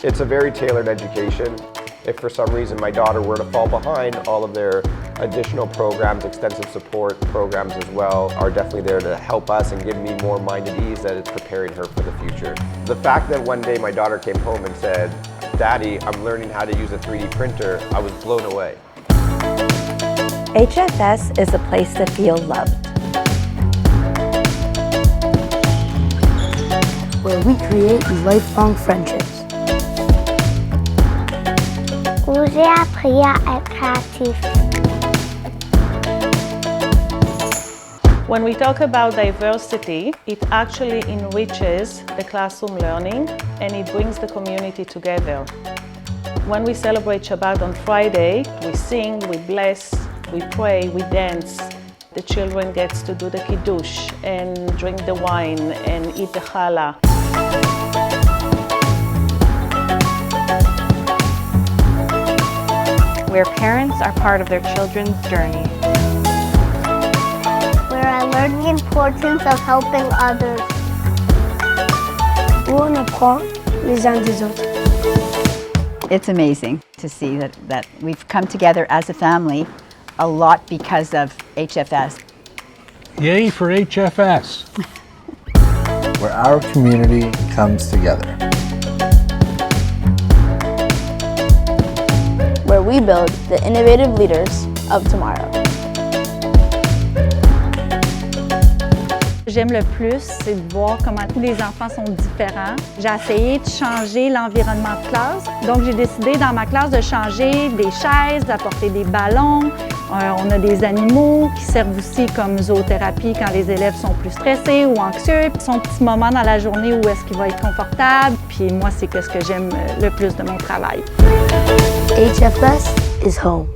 It's a very tailored education. If for some reason my daughter were to fall behind, all of their additional programs, extensive support programs as well, are definitely there to help us and give me more mind at ease that it's preparing her for the future. The fact that one day my daughter came home and said, "Daddy, I'm learning how to use a 3D printer," I was blown away. HFS is a place to feel loved, where we create lifelong friendships. Où j'ai appris à être créatif. When we talk about diversity, it actually enriches the classroom learning and it brings the community together. When we celebrate Shabbat on Friday, we sing, we bless, we pray, we dance. The children get to do the kiddush and drink the wine and eat the challah. Where parents are part of their children's journey. Where I learn the importance of helping others. Où on apprend les uns des autres. It's amazing to see that we've come together as a family a lot because of HFS. Yay for HFS! Where our community comes together. Where we build the innovative leaders of tomorrow. J'aime le plus, c'est de voir comment tous les enfants sont différents. J'ai essayé de changer l'environnement de classe. Donc, j'ai décidé dans ma classe de changer des chaises, d'apporter des ballons. On a des animaux qui servent aussi comme zoothérapie quand les élèves sont plus stressés ou anxieux. Son petit moment dans la journée où est-ce qu'il va être confortable. Puis moi, c'est ce que j'aime le plus de mon travail. HFS is home.